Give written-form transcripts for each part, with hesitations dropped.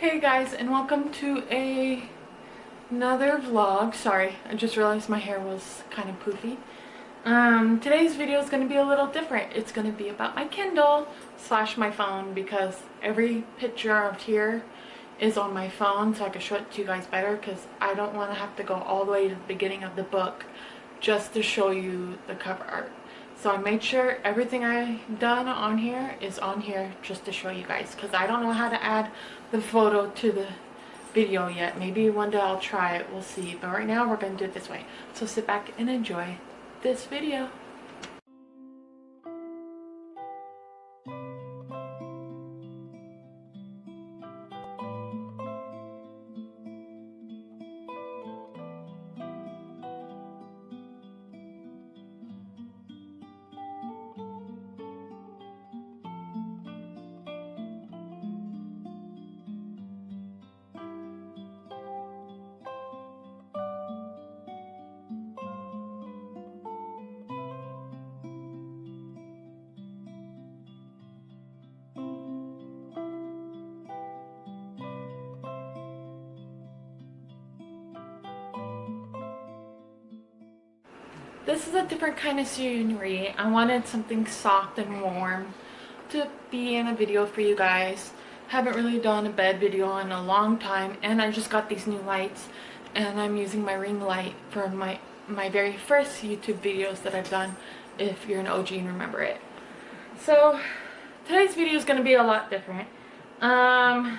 Hey guys, and welcome to another vlog. Sorry, I just realized my hair was kind of poofy. Today's video is going to be a little different. It's going to be about my Kindle slash my phone, because every picture of here is on my phone, so I can show it to you guys better, because I don't want to have to go all the way to the beginning of the book just to show you the cover art. So I made sure everything I've done on here is on here just to show you guys, because I don't know how to add the photo to the video yet. Maybe one day I'll try it, we'll see. But right now we're going to do it this way. So sit back and enjoy this video. This is a different kind of scenery. I wanted something soft and warm to be in a video for you guys. Haven't really done a bed video in a long time, and I just got these new lights, and I'm using my ring light for my very first YouTube videos that I've done, if you're an OG and remember it. So today's video is going to be a lot different. I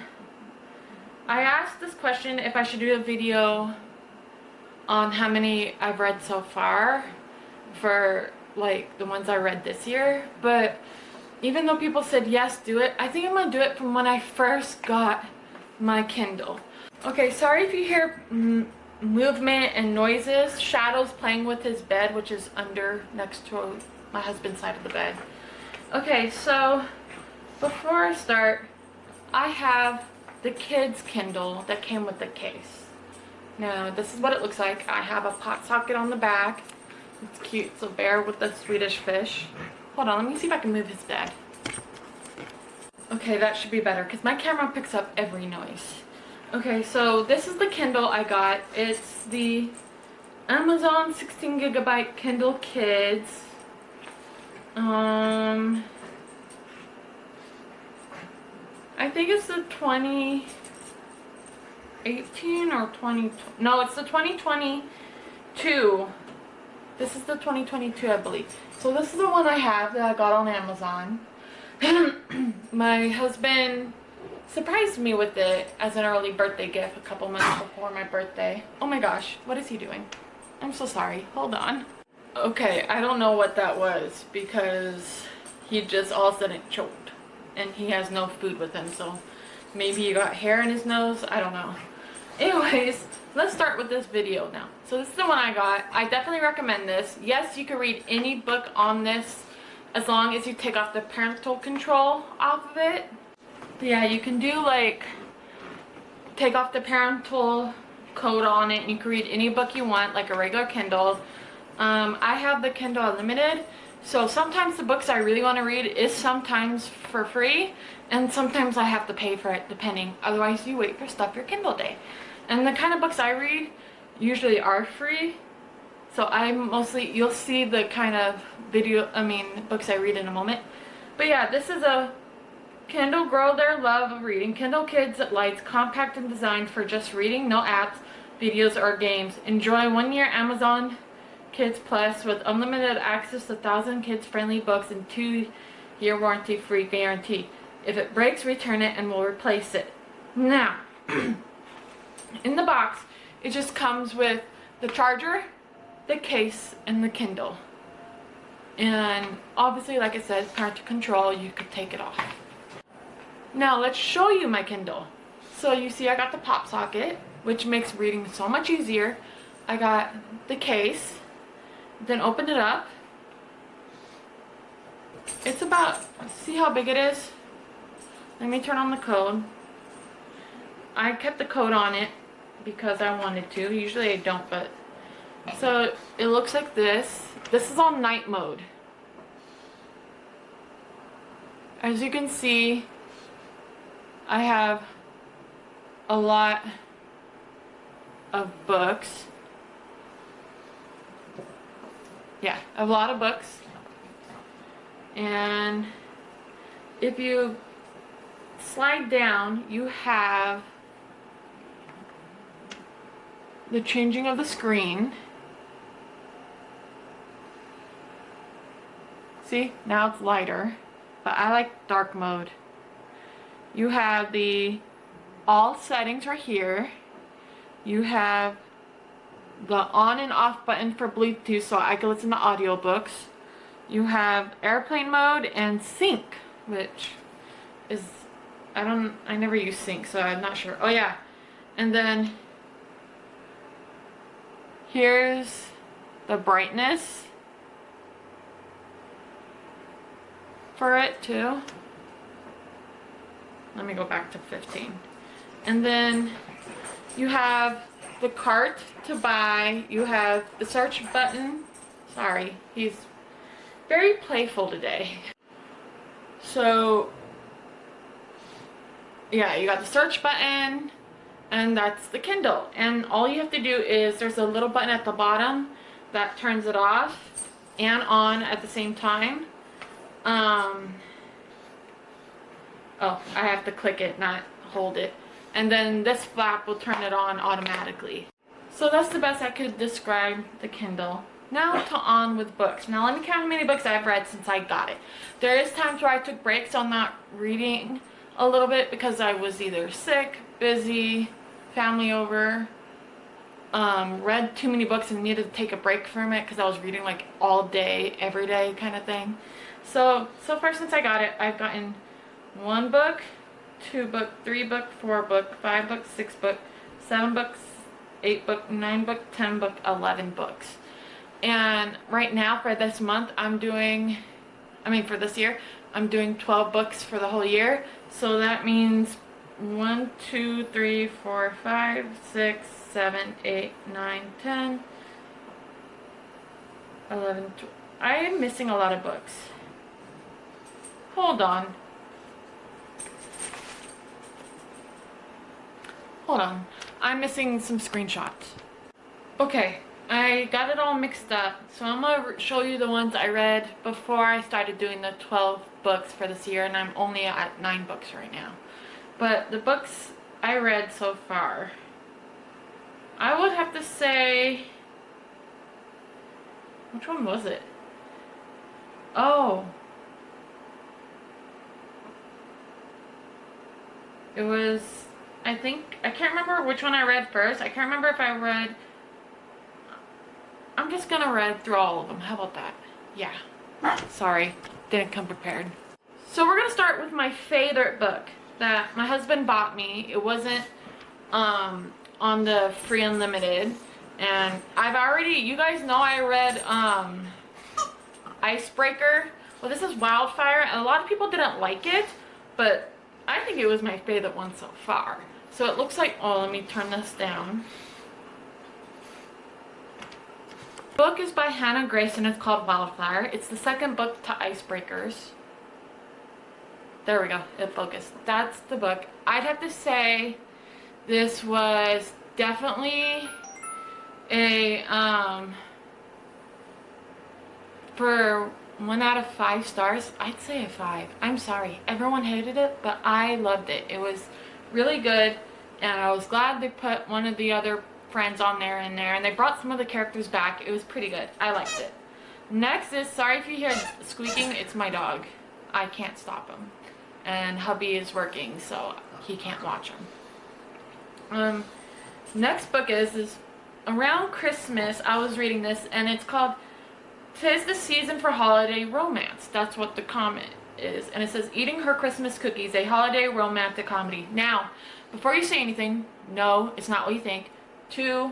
asked this question if I should do a video on how many I've read so far for like the ones I read this year, but even though people said yes, do it, I think I'm gonna do it from when I first got my Kindle. Okay, sorry if you hear movement and noises. Shadow's playing with his bed, which is under next to my husband's side of the bed. Okay, so before I start, I have the kids Kindle that came with the case. Now, this is what it looks like. I have a pot socket on the back. It's cute. It's a bear with a Swedish fish. Hold on, let me see if I can move his bed. Okay, that should be better, because my camera picks up every noise. Okay, so this is the Kindle I got. It's the Amazon 16GB Kindle Kids. I think it's the 2018 or 20, no, it's the 2022. This is the 2022, I believe. So this is the one I have that I got on Amazon. My husband surprised me with it as an early birthday gift a couple months before my birthday. Oh my gosh, what is he doing? I'm so sorry, hold on. Okay, I don't know what that was, because he just all of a sudden choked, and he has no food with him, so maybe he got hair in his nose, I don't know. Anyways, let's start with this video now. So this is the one I got. I definitely recommend this. Yes, you can read any book on this as long as you take off the parental control off of it. But yeah, you can do like take off the parental code on it, and you can read any book you want, like a regular Kindle. I have the Kindle Unlimited, so sometimes the books I really want to read is sometimes for free, and sometimes I have to pay for it, depending. Otherwise, you wait for Stuff Your Kindle Day. And the kind of books I read usually are free, so I mostly, you'll see the kind of books I read in a moment. But yeah, this is a Kindle Grow Their Love of Reading. Kindle Kids Lights, compact and designed for just reading, no apps, videos, or games. Enjoy 1 year Amazon Kids Plus with unlimited access to 1,000 kids-friendly books and 2-year warranty-free guarantee. If it breaks, return it and we'll replace it. Now, in the box, it just comes with the charger, the case, and the Kindle. And obviously, like I said, parental control, you could take it off. Now, let's show you my Kindle. So you see I got the pop socket, which makes reading so much easier. I got the case, then open it up. It's about, see how big it is? Let me turn on the code. I kept the code on it because I wanted to. Usually I don't, but so it looks like this. This is on night mode. As you can see, I have a lot of books. Yeah, a lot of books. And if you slide down, you have the changing of the screen. See, now it's lighter, but I like dark mode. You have the all settings right here. You have the on and off button for Bluetooth so I can listen to audiobooks. You have airplane mode and sync, which is, I never use sync, so I'm not sure. Oh yeah, and then here's the brightness for it too. Let me go back to 15. And then you have the cart to buy. You have the search button. Sorry, he's very playful today. So yeah, you got the search button, and that's the Kindle. And all you have to do is, there's a little button at the bottom that turns it off and on at the same time. Oh, I have to click it, not hold it. And then this flap will turn it on automatically. So that's the best I could describe the Kindle. Now to on with books. Now let me count how many books I've read since I got it. There is times where I took breaks on not reading a little bit because I was either sick, busy, family over, read too many books and needed to take a break from it because I was reading like all day, every day kind of thing. So far since I got it, I've gotten 1 book, 2 book, 3 book, 4 book, 5 book, 6 book, 7 books, 8 book, 9 book, 10 book, 11 books. And right now for this month for this year, I'm doing 12 books for the whole year. So that means 1, 2, 3, 4, 5, 6, 7, 8, 9, 10, 11, 12. I am missing a lot of books. Hold on. I'm missing some screenshots. Okay, I got it all mixed up. So I'm going to show you the ones I read before I started doing the 12 books for this year. And I'm only at 9 books right now. But the books I read so far, I would have to say, which one was it? Oh, it was, I can't remember which one I read first. I can't remember if I read, I'm just gonna read through all of them. How about that? Yeah. Sorry, didn't come prepared. So we're gonna start with my favorite book that my husband bought me. It wasn't on the free unlimited, and you guys know I read Icebreaker. Well, this is Wildfire, and a lot of people didn't like it, but I think it was my favorite one so far. So it looks like, oh, let me turn this down. The book is by Hannah Grace and it's called Wildfire. It's the second book to Icebreakers. There we go, it focused. That's the book. I'd have to say this was definitely a, for 1 out of 5 stars, I'd say a 5. I'm sorry, everyone hated it, but I loved it. It was really good, and I was glad they put one of the other friends on there and they brought some of the characters back. It was pretty good. I liked it. Next is, sorry if you hear squeaking, it's my dog. I can't stop him. And hubby is working, so he can't watch him. Next book is around Christmas, I was reading this, and it's called "'Tis the Season for Holiday Romance." That's what the comment is. And it says, "Eating Her Christmas Cookies, a holiday romantic comedy." Now, before you say anything, no, it's not what you think. 2,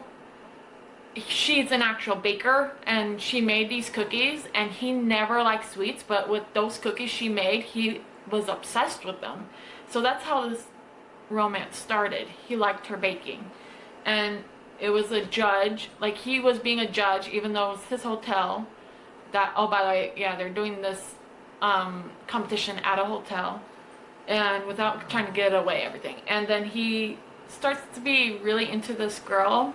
she's an actual baker, and she made these cookies, and he never liked sweets, but with those cookies she made, he was obsessed with them. So that's how this romance started. He liked her baking. And it was a judge, like he was being a judge, even though it was his hotel. Oh, by the way, yeah, they're doing this competition at a hotel, and without trying to get away everything. And then he starts to be really into this girl.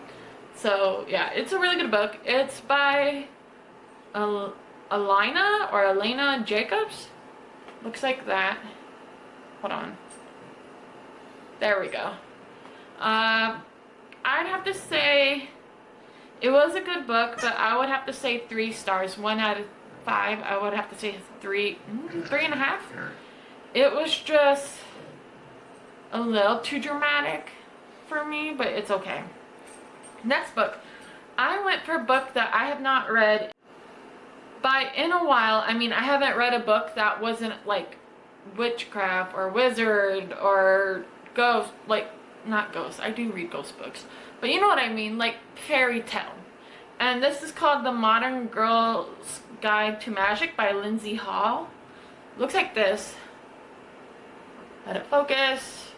So yeah, it's a really good book. It's by Elena Jacobs. Looks like that. Hold on. There we go. I'd have to say it was a good book, but I would have to say 3 stars. 1 out of 5. I would have to say 3.5. It was just a little too dramatic for me, but it's okay. Next book. I went for a book that I have not read in a while. I mean, I haven't read a book that wasn't like witchcraft or wizard or ghost, like, not ghost. I do read ghost books, but you know what I mean, like fairy tale. And this is called The Modern Girl's Guide to Magic by Lindsay Hall. Looks like this. Let it focus.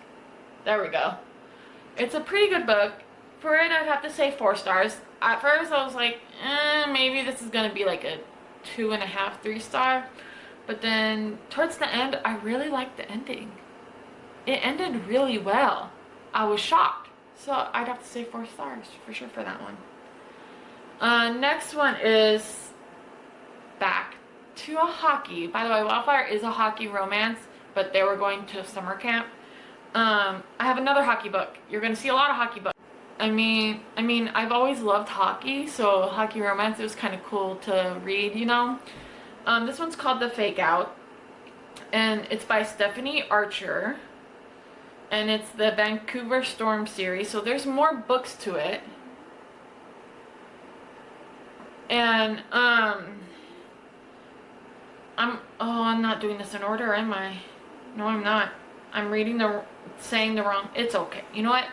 There we go. It's a pretty good book. For it, I'd have to say 4 stars. At first, I was like, maybe this is gonna be like a 2.5, 3 star. But then, towards the end, I really liked the ending. It ended really well. I was shocked. So, I'd have to say 4 stars for sure for that one. Next one is Back to a Hockey. By the way, Wildfire is a hockey romance, but they were going to summer camp. I have another hockey book. You're going to see a lot of hockey books. I mean, I've always loved hockey, so hockey romance, it was kind of cool to read, you know. This one's called The Fake Out, and it's by Stephanie Archer, and it's the Vancouver Storm series, so there's more books to it. And, I'm not doing this in order, am I? No, I'm not. I'm saying the wrong, it's okay. You know what?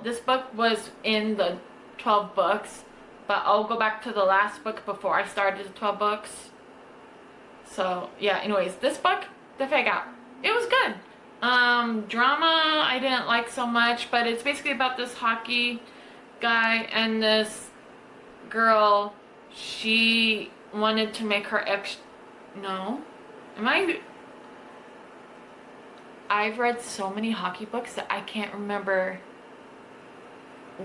This book was in the 12 books, but I'll go back to the last book before I started the 12 books. So, yeah, anyways, this book, The Fake Out, it was good. Drama, I didn't like so much, but it's basically about this hockey guy and this girl. She wanted to make her I've read so many hockey books that I can't remember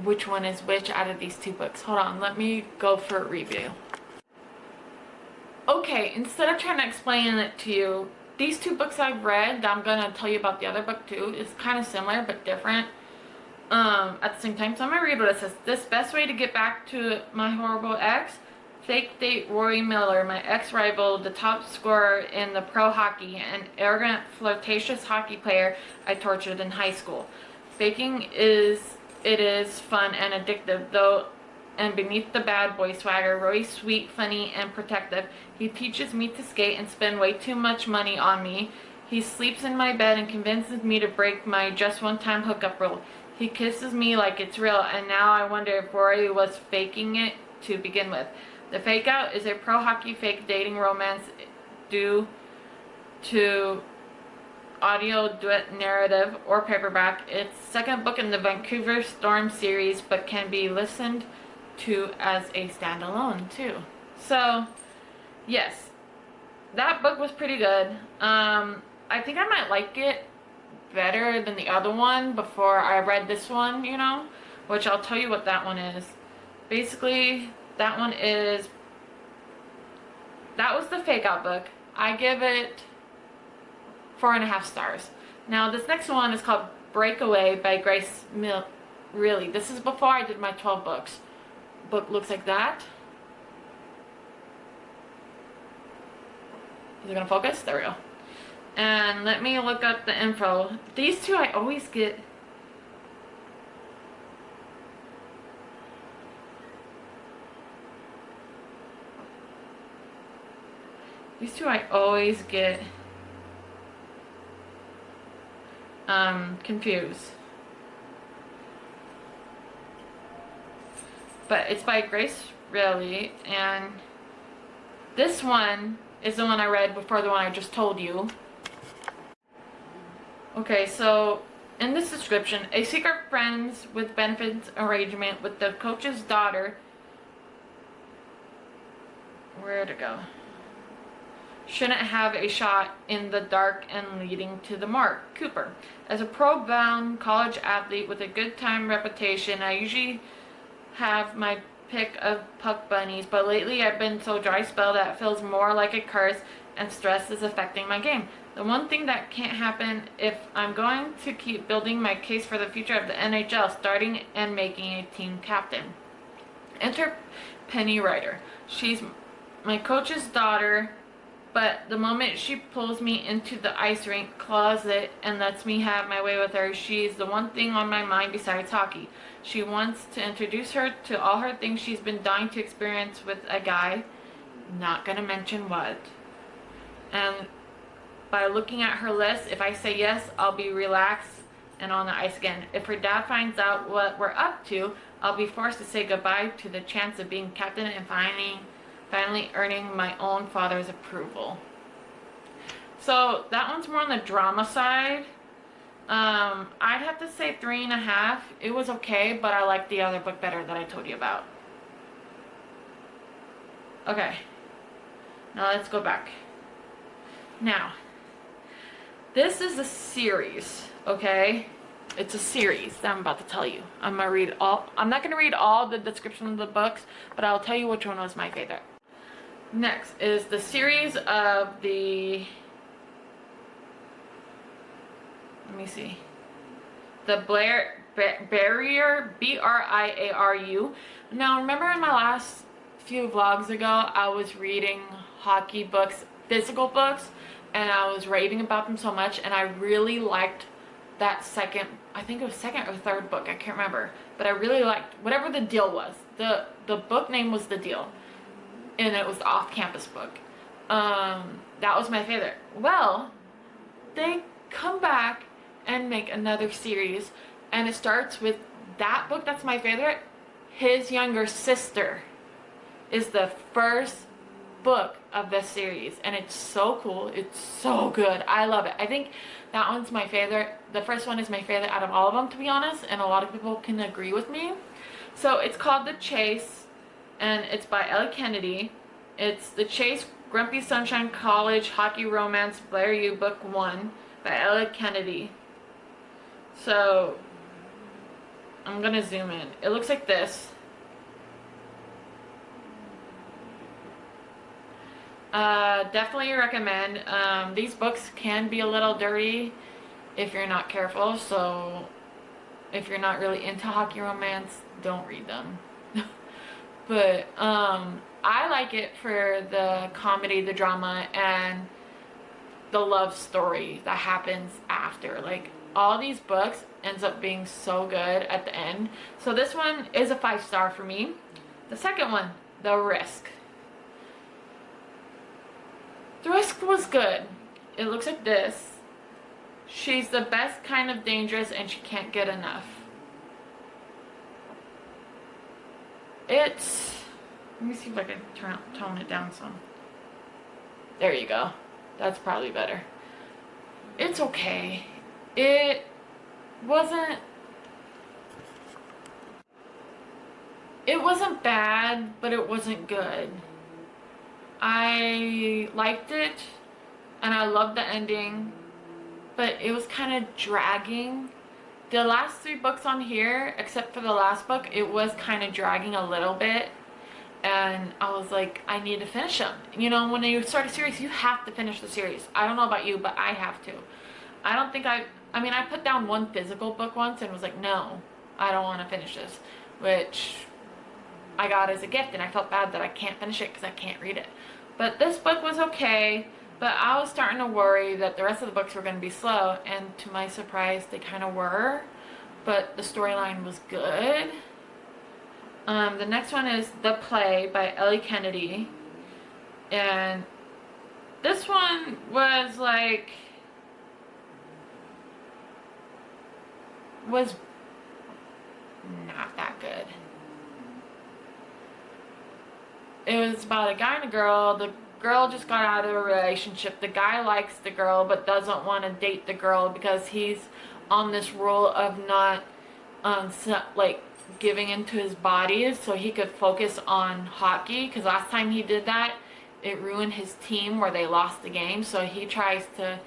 which one is which out of these 2 books. Hold on, let me go for a review. Okay, instead of trying to explain it to you, these 2 books I've read, that I'm gonna tell you about the other book too, is kind of similar but different at the same time. So I'm gonna read what it says. This best way to get back to my horrible ex. Fake date Rory Miller, my ex-rival, the top scorer in the pro hockey, an arrogant, flirtatious hockey player I tortured in high school. Faking is fun and addictive, though, and beneath the bad boy swagger, Rory's sweet, funny, and protective. He teaches me to skate and spend way too much money on me. He sleeps in my bed and convinces me to break my just one-time hookup rule. He kisses me like it's real, and now I wonder if Rory was faking it to begin with. The Fake Out is a pro hockey fake dating romance due to audio duet narrative or paperback. It's second book in the Vancouver Storm series, but can be listened to as a standalone too. So yes, that book was pretty good. I think I might like it better than the other one before I read this one, you know, which I'll tell you what that one is. Basically, that was the Fake Out book. I give it 4.5 stars. Now this next one is called Breakaway by Grace Mill. Really, this is before I did my 12 books. Book looks like that. Is it gonna focus? There we go. And let me look up the info. These 2 I always get. These 2 I always get confused. But it's by Grace Riley, and this one is the one I read before the one I just told you. Okay, so in this description, a secret friends with benefits arrangement with the coach's daughter. Where'd it go? shouldn't have a shot in the dark and leading to the mark. Cooper. As a pro-bound college athlete with a good time reputation, I usually have my pick of puck bunnies, but lately I've been so dry spelled that it feels more like a curse and stress is affecting my game. The one thing that can't happen if I'm going to keep building my case for the future of the NHL, starting and making a team captain. Enter Penny Ryder. She's my coach's daughter, but the moment she pulls me into the ice rink closet and lets me have my way with her, she's the one thing on my mind besides hockey. She wants to introduce her to all her things she's been dying to experience with a guy, not gonna mention what. And by looking at her list, if I say yes, I'll be relaxed and on the ice again. If her dad finds out what we're up to, I'll be forced to say goodbye to the chance of being captain and finally earning my own father's approval. So that one's more on the drama side. I'd have to say 3.5. It was okay, but I liked the other book better that I told you about. Okay, now let's go back. Now, this is a series, okay? It's a series that I'm about to tell you. I'm not gonna read all the description of the books, but I'll tell you which one was my favorite. Next is the series of the, let me see, the Barrier, B-R-I-A-R-U. Now, remember in my last few vlogs ago, I was reading hockey books, physical books, and I was raving about them so much, and I really liked that second, I think it was second or third book, I can't remember, but I really liked whatever the deal was. The book name was The Deal, and it was the off-campus book. That was my favorite. Well, they come back and make another series, and it starts with that book that's my favorite. His younger sister is the first book of the series, and it's so cool. It's so good. I love it. I think that one's my favorite. The first one is my favorite out of all of them, to be honest, and a lot of people can agree with me. So it's called The Chase, and it's by Ellie Kennedy. It's The Chase, Grumpy Sunshine College Hockey Romance, Blair U, Book 1 by Ellie Kennedy. So I'm gonna zoom in. It looks like this. Definitely recommend. These books can be a little dirty if you're not careful, so if you're not really into hockey romance, don't read them. But I like it for the comedy, the drama, and the love story that happens after. Like, all these books ends up being so good at the end. So this one is a 5-star for me. The second one, The Risk. The Risk was good. It looks like this. She's the best kind of dangerous and she can't get enough. It's, let me see if I can tone it down some. There you go. That's probably better. It's okay. It wasn't bad, but it wasn't good. I liked it, and I loved the ending, but it was kind of dragging. The last 3 books on here, except for the last book, it was kind of dragging a little bit, and I was like, I need to finish them. You know, when you start a series, you have to finish the series. I don't know about you, but I have to. I don't think I put down one physical book once and was like, no, I don't want to finish this, which I got as a gift, and I felt bad that I can't finish it because I can't read it. But this book was okay, but I was starting to worry that the rest of the books were going to be slow, and to my surprise, they kind of were, but the storyline was good. The next one is The Play by Ellie Kennedy, and this one was like, was not that good. It was about a guy and a girl. The girl just got out of a relationship. The guy likes the girl but doesn't want to date the girl because he's on this rule of not like giving into his body so he could focus on hockey, because last time he did that, it ruined his team where they lost the game. So he tries to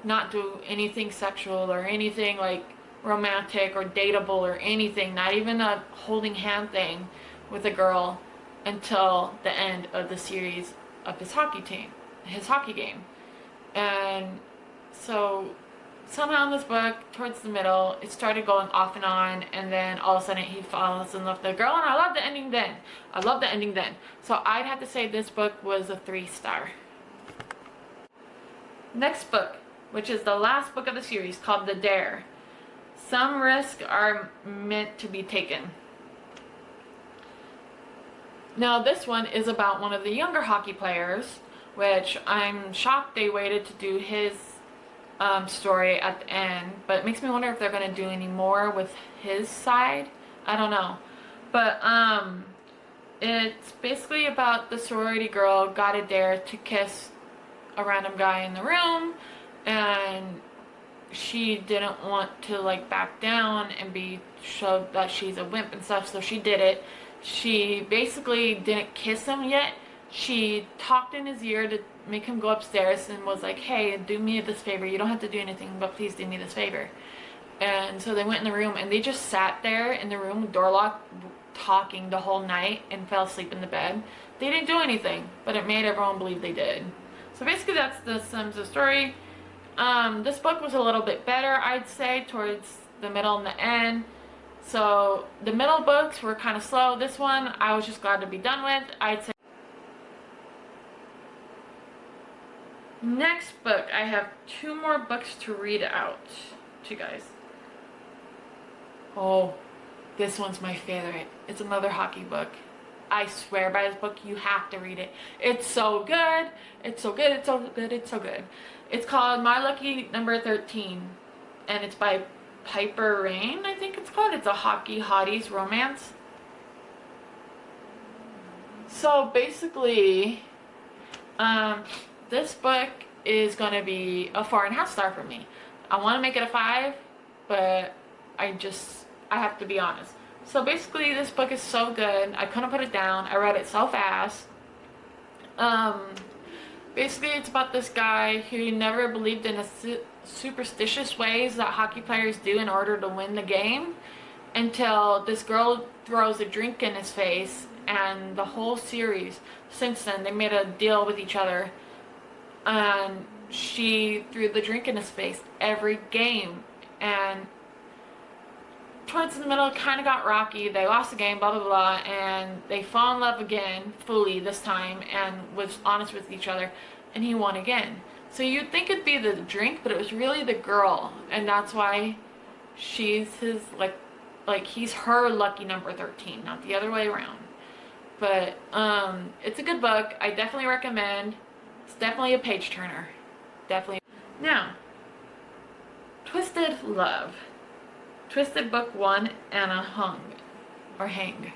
not do anything sexual or anything like romantic or dateable or anything, not even a holding hand thing with a girl until the end of the series of his hockey team, his hockey game. And so somehow in this book, towards the middle, it started going off and on, and then all of a sudden he falls in love with the girl, and I love the ending then. I love the ending then. So I'd have to say this book was a 3-star. Next book, which is the last book of the series, called The Dare. Some risks are meant to be taken. Now this one is about one of the younger hockey players, which I'm shocked they waited to do his story at the end, but it makes me wonder if they're going to do any more with his side. I don't know. But it's basically about the sorority girl got a dare to kiss a random guy in the room, and she didn't want to like back down and be showed that she's a wimp and stuff, so she did it. She basically didn't kiss him yet. She talked in his ear to make him go upstairs and was like, hey, do me this favor. You don't have to do anything, but please do me this favor. And so they went in the room, and they just sat there in the room, door locked, talking the whole night, and fell asleep in the bed. They didn't do anything, but it made everyone believe they did. So basically that's the sums of the story. This book was a little bit better, I'd say, towards the middle and the end. So the middle books were kind of slow. This one I was just glad to be done with. I'd say. Next book, I have 2 more books to read out to you guys. Oh, this one's my favorite. It's another hockey book. I swear by this book, you have to read it. It's so good. It's so good. It's so good. It's so good. It's called My Lucky Number 13, and it's by Piper Rain, I think it's called. It's a hockey hotties romance. So basically, this book is going to be a 4.5 star for me. I want to make it a 5, but I have to be honest. So basically, this book is so good. I couldn't put it down. I read it so fast. Basically, it's about this guy who never believed in the superstitious ways that hockey players do in order to win the game, until this girl throws a drink in his face, and the whole series since then, they made a deal with each other, and she threw the drink in his face every game. And towards the middle, it kind of got rocky. They lost the game, blah blah blah, and they fall in love again, fully this time, and was honest with each other, and he won again. So you'd think it'd be the drink, but it was really the girl, and that's why she's his, like he's her lucky number 13, not the other way around. But it's a good book. I definitely recommend. It's definitely a page turner. Definitely. Now, Twisted Love. Twisted Book 1, Anna Hung. Or Hang.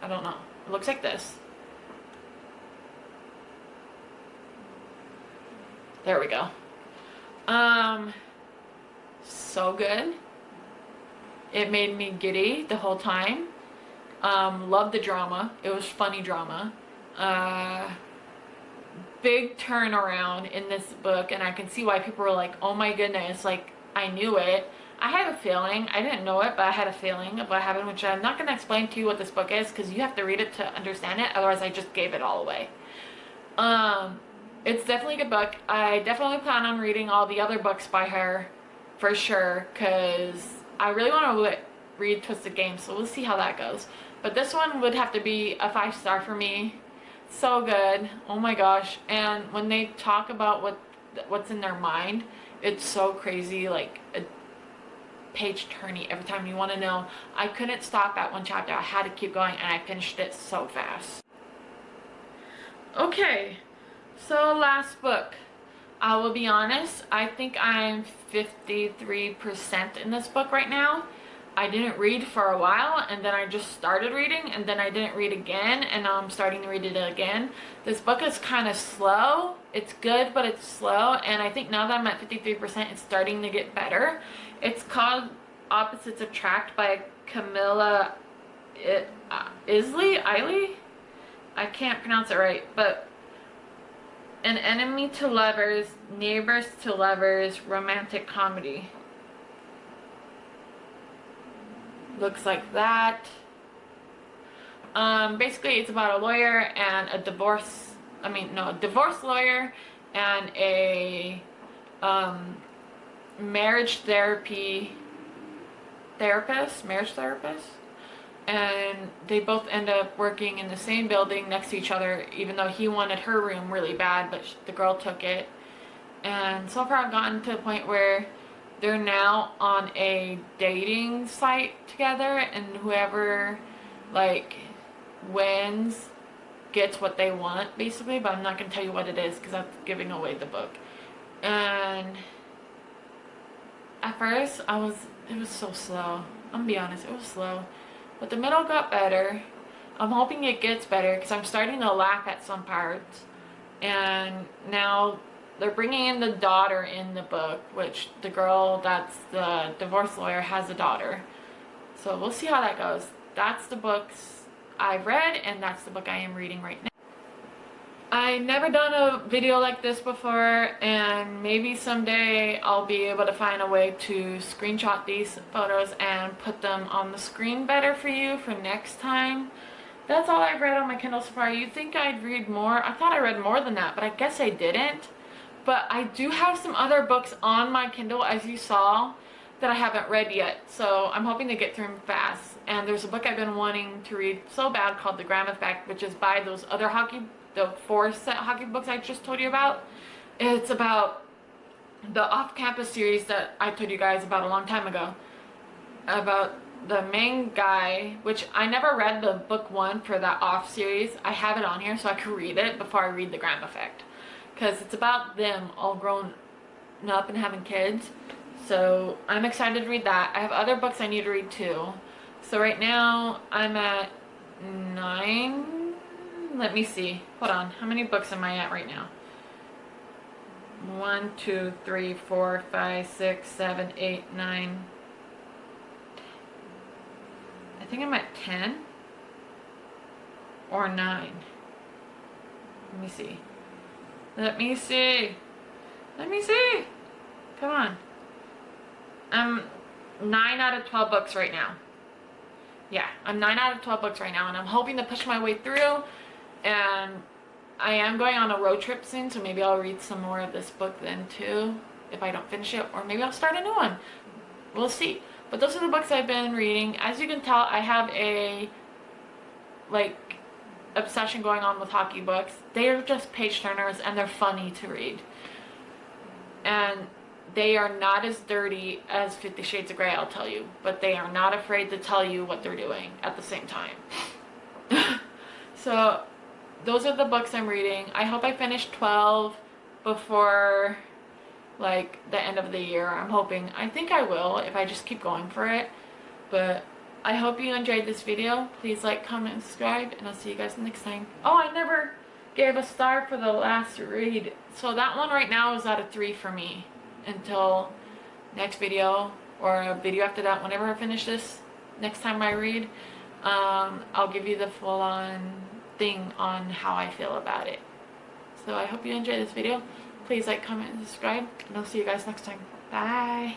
I don't know. It looks like this. There we go. So good. It made me giddy the whole time. Loved the drama. It was funny drama. Big turnaround in this book, and I can see why people were like, oh my goodness, like, I knew it. I had a feeling. I didn't know it, but I had a feeling of what happened, which I'm not going to explain to you what this book is, because you have to read it to understand it. Otherwise, I just gave it all away. It's definitely a good book. I definitely plan on reading all the other books by her, for sure, because I really want to read Twisted Game, so we'll see how that goes. But this one would have to be a 5-star for me. So good. Oh my gosh. And when they talk about what's in their mind, it's so crazy, like a page turning every time you want to know. I couldn't stop at one chapter. I had to keep going, and I finished it so fast. Okay, so last book. I will be honest, I think I'm 53% in this book right now. I didn't read for a while, and then I just started reading, and then I didn't read again, and now I'm starting to read it again. This book is kind of slow. It's good, but it's slow, and I think now that I'm at 53%, it's starting to get better. It's called Opposites Attract by Camilla Isley? I can't pronounce it right, but An enemy to lovers, neighbors to lovers, romantic comedy. Looks like that. Basically, it's about a lawyer and a divorce lawyer and a marriage therapist, and they both end up working in the same building next to each other, even though he wanted her room really bad, but the girl took it. And so far I've gotten to the point where they're now on a dating site together, and whoever like wins gets what they want, basically, but I'm not going to tell you what it is because that's giving away the book. And at first it was so slow. I'm gonna be honest, it was slow, but the middle got better. I'm hoping it gets better because I'm starting to laugh at some parts. And now they're bringing in the daughter in the book, which the girl that's the divorce lawyer has a daughter. So we'll see how that goes. That's the books I've read, and that's the book I am reading right now. I've never done a video like this before, and maybe someday I'll be able to find a way to screenshot these photos and put them on the screen better for you for next time. That's all I've read on my Kindle so far. You'd think I'd read more. I thought I read more than that, but I guess I didn't. But I do have some other books on my Kindle, as you saw, that I haven't read yet. So I'm hoping to get through them fast. And there's a book I've been wanting to read so bad called The Gram Effect, which is by those other the 4-set hockey books I just told you about. It's about the off-campus series that I told you guys about a long time ago. About the main guy, which I never read the book 1 for that off series. I have it on here so I could read it before I read The Gram Effect. Because it's about them all grown up and having kids. So I'm excited to read that. I have other books I need to read too. So right now I'm at 9. Let me see. Hold on. How many books am I at right now? 1, 2, 3, 4, 5, 6, 7, 8, 9. I think I'm at 10 or 9. Let me see. Let me see. Let me see. Come on. I'm 9 out of 12 books right now. Yeah, I'm 9 out of 12 books right now, and I'm hoping to push my way through. And I am going on a road trip soon, so maybe I'll read some more of this book then too, if I don't finish it, or maybe I'll start a new one. We'll see. But those are the books I've been reading. As you can tell, I have a obsession going on with hockey books. They are just page turners, and they're funny to read. And they are not as dirty as 50 Shades of Grey, I'll tell you. But they are not afraid to tell you what they're doing at the same time. So those are the books I'm reading. I hope I finish 12 before the end of the year. I'm hoping. I think I will if I just keep going for it. But I hope you enjoyed this video. Please like, comment, and subscribe, and I'll see you guys next time. Oh, I never gave a star for the last read. So that one right now is out of 3 for me. Until next video, or a video after that, whenever I finish this, next time I read, I'll give you the full-on thing on how I feel about it. So I hope you enjoyed this video. Please like, comment, and subscribe, and I'll see you guys next time. Bye!